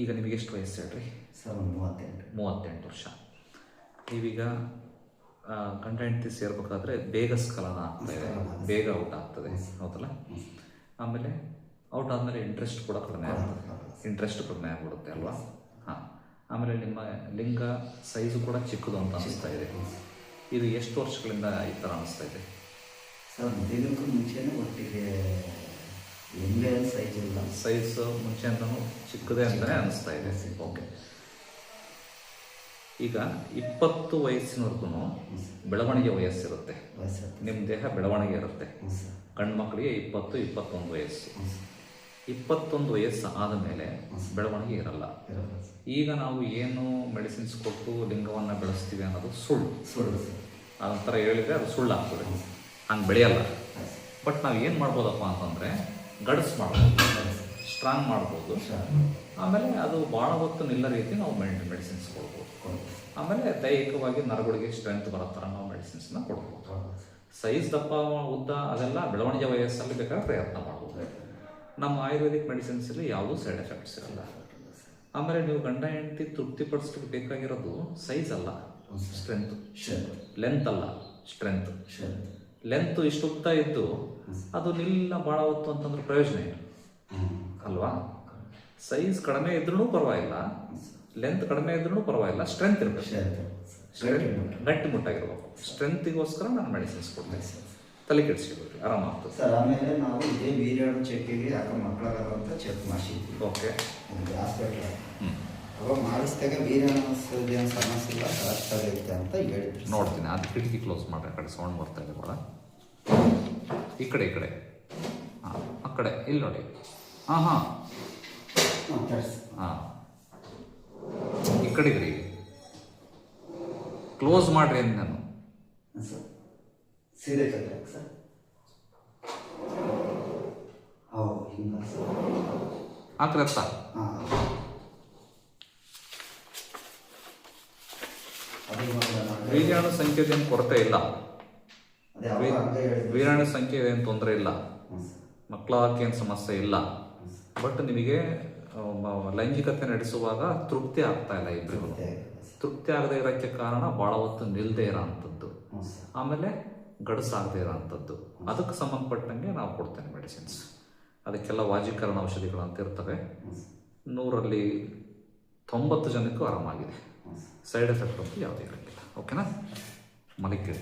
ಈಗ ನಿಮಗೆ ಎಷ್ಟು ವಯಸ್ಸು ಹೇಳ್ರಿ? ಸರ್ ಒಂದು 38 ವರ್ಷ. ನೀವೀಗ ಗಂಡ ಹೆಂಡತಿ ಸೇರ್ಬೇಕಾದ್ರೆ ಬೇಗ ಸ್ಖಲನ ಆಗ್ತಾ ಇದೆ, ಬೇಗ ಔಟ್ ಆಗ್ತದೆ, ಹೌದಲ್ಲ? ಆಮೇಲೆ ಔಟ್ ಆದಮೇಲೆ ಇಂಟ್ರೆಸ್ಟ್ ಕೂಡ ಕಡಿಮೆ ಆಗ್ತದೆ, ಇಂಟ್ರೆಸ್ಟ್ ಕಡಿಮೆ ಆಗಿಬಿಡುತ್ತೆ ಅಲ್ವಾ? ಹಾಂ. ಆಮೇಲೆ ನಿಮ್ಮ ಲಿಂಗ ಸೈಜು ಕೂಡ ಚಿಕ್ಕದು ಅಂತ ಅನಿಸ್ತಾ ಇದೆ. ಇದು ಎಷ್ಟು ವರ್ಷಗಳಿಂದ ಈ ಥರ ಅನಿಸ್ತಾ ಇದೆ? ಸರ್ ಮದುವೆಗೂ ಮುಂಚೆನೇ ಒಟ್ಟಿಗೆ ಲಿಂಗ ಸೈಜ್ ಇಲ್ಲ, ಸೈಜ್ ಮುಂಚೆಯಿಂದನೂ ಚಿಕ್ಕದೇ ಅಂತಲೇ ಅನಿಸ್ತಾ ಇದೆ. ಓಕೆ. ಈಗ 20 ವಯಸ್ಸಿನವರೆಗೂ ಬೆಳವಣಿಗೆ ವಯಸ್ಸಿರುತ್ತೆ, ನಿಮ್ಮ ದೇಹ ಬೆಳವಣಿಗೆ ಇರುತ್ತೆ. ಗಂಡು ಮಕ್ಕಳಿಗೆ 20-21 ವಯಸ್ಸು. 21 ವಯಸ್ಸು ಆದಮೇಲೆ ಬೆಳವಣಿಗೆ ಇರಲ್ಲ. ಈಗ ನಾವು ಏನು ಮೆಡಿಸಿನ್ಸ್ ಕೊಟ್ಟು ಲಿಂಗವನ್ನು ಬೆಳೆಸ್ತೀವಿ ಅನ್ನೋದು ಸುಳ್ಳು. ಅದೊಂಥರ ಹೇಳಿದರೆ ಅದು ಸುಳ್ಳಾಗ್ತದೆ, ಹಂಗೆ ಬೆಳೆಯಲ್ಲ. ಬಟ್ ನಾವು ಏನು ಮಾಡ್ಬೋದಪ್ಪ ಅಂತಂದರೆ ಗಡ್ಸ್ ಮಾಡ್ಬೋದು, ಸ್ಟ್ರಾಂಗ್ ಮಾಡ್ಬೋದು. ಆಮೇಲೆ ಅದು ಭಾಳ ಹೊತ್ತು ನಿಲ್ಲ ರೀತಿ ನಾವು ಮೆಡಿಸಿನ್ಸ್ ಕೊಡ್ಬೋದು. ಆಮೇಲೆ ದೈಹಿಕವಾಗಿ ನರಗಳಿಗೆ ಸ್ಟ್ರೆಂತ್ ಬರೋ ಥರ ನಾವು ಮೆಡಿಸಿನ್ಸ್ನ ಕೊಡ್ಬೋದು. ಸೈಜ್ ದಪ್ಪ ಉದ್ದ ಅದೆಲ್ಲ ಬೆಳವಣಿಗೆ ವಯಸ್ಸಲ್ಲಿ ಬೇಕಾದ್ರೆ ಪ್ರಯತ್ನ ಮಾಡ್ಬೋದು. ನಮ್ಮ ಆಯುರ್ವೇದಿಕ್ ಮೆಡಿಸಿನ್ಸಲ್ಲಿ ಯಾವುದೂ ಸೈಡ್ ಎಫೆಕ್ಟ್ಸ್ ಇರಲ್ಲ. ಆಮೇಲೆ ನೀವು ಗಂಡ ಹೆಂಡತಿ ತೃಪ್ತಿಪಡಿಸ್ಲಿಕ್ಕೆ ಬೇಕಾಗಿರೋದು ಸೈಜ್ ಅಲ್ಲ, ಸ್ಟ್ರೆಂತ್. ಲೆಂತ್ ಅಲ್ಲ, ಸ್ಟ್ರೆಂತ್. ಲೆಂತ್ ಇಷ್ಟುದ್ದ ಇದ್ದು ಅದು ನಿಲ್ಲ ಭಾಳ ಹೊತ್ತು ಅಂತಂದ್ರೆ ಪ್ರಯೋಜನ ಏನು ಅಲ್ವಾ? ಸೈಜ್ ಕಡಿಮೆ ಇದ್ರೂ ಪರವಾಗಿಲ್ಲ, ಲೆಂತ್ ಕಡಿಮೆ ಇದ್ರೂ ಪರವಾಗಿಲ್ಲ, ಸ್ಟ್ರೆಂತ್ ಇರಬೇಕು, ಗಟ್ಟಿ ಮುಟ್ಟಾಗಿರ್ಬೇಕು. ಸ್ಟ್ರೆಂತಿಗೋಸ್ಕರ ನಾನು ಮೆಡಿಸಿನ್ಸ್ ಕೊಡ್ತೇನೆ. ತಲೆ ಕೆಡಿಸ್ಕೊಳ್ರಿ, ಆರಾಮಾಗ್ತದೆ. ಸರ್ ಆಮೇಲೆ ನಾವು ಇದೇ ವೀರ್ಯಾಣು ಚೆಕ್ಕಿಗೆ ಯಾಕೆ ಮಕ್ಕಳಾಗಲ್ಲ ಅಂತ ಚೆಕ್ ಮಾಡಿಸಿದ್ವಿ. ಓಕೆ. ಹಾಸ್ಪಿಟ್ಲ್ ಅವಾಗ ಮಾಡಿಸಿದಾಗ ವೀರ್ಯಾಣು ಏನು ಸಮಸ್ಯೆ ಇಲ್ಲ, ಕರೆಕ್ಟ್ ಆಗೈತೆ ಅಂತ ಹೇಳಿದ್ರು. ನೋಡ್ತೀನಿ, ಅದು ಕಿಟಕಿ ಕ್ಲೋಸ್ ಮಾಡ್ರಿ, ಆ ಕಡೆ ಸೌಂಡ್ ಬರ್ತಾ ಇದೆ ಭಾಳ. ಈ ಕಡೆ ಹಾಂ, ಆ ಕಡೆ ಇಲ್ಲಿ ನೋಡಿ. ಹಾಂ ಈ ಕಡೆಗ್ರಿ ಕ್ಲೋಸ್ ಮಾಡ್ರಿ ಅಂದ ನಾನು. ಸರ್ ಸೀರೆ ಕಟ್ಟಾಕ ಸರ್. ಹೌದು, ಹಿಂಗ ಸರ್ ಹಾಕ್ರತ್ತ. ವೀರ್ಯಾಣು ಸಂಖ್ಯೆದೇನು ಕೊರತೆ ಇಲ್ಲ, ವೀರ್ಯಾಣು ಸಂಖ್ಯೆ ಏನು ತೊಂದರೆ ಇಲ್ಲ, ಮಕ್ಕಳಾಗಕ್ಕೆ ಏನು ಸಮಸ್ಯೆ ಇಲ್ಲ. ಬಟ್ ನಿಮಗೆ ಲೈಂಗಿಕತೆ ನಡೆಸುವಾಗ ತೃಪ್ತಿ ಆಗ್ತಾ ಇಲ್ಲ ಇಬ್ಬರಿಗೂ. ತೃಪ್ತಿ ಆಗದೆ ಇರೋಕ್ಕೆ ಕಾರಣ ಭಾಳ ಹೊತ್ತು ನಿಲ್ಲದೆ ಇರೋ ಅಂಥದ್ದು, ಆಮೇಲೆ ಗಡಸಾಗದೆ ಇರೋ ಅಂಥದ್ದು. ಅದಕ್ಕೆ ಸಂಬಂಧಪಟ್ಟಂಗೆ ನಾವು ಕೊಡ್ತೇನೆ ಮೆಡಿಸಿನ್ಸ್. ಅದಕ್ಕೆಲ್ಲ ವಾಜೀಕರಣ ಔಷಧಿಗಳಂತ ಇರ್ತವೆ. 100ರಲ್ಲಿ 90 ಜನಕ್ಕೂ ಆರಾಮಾಗಿದೆ. ಸೈಡ್ ಎಫೆಕ್ಟ್ ಅಂತೂ ಯಾವುದೇ ಇರೋಂಗಿಲ್ಲ. ಓಕೆನಾ? ಮಲಿಕೆ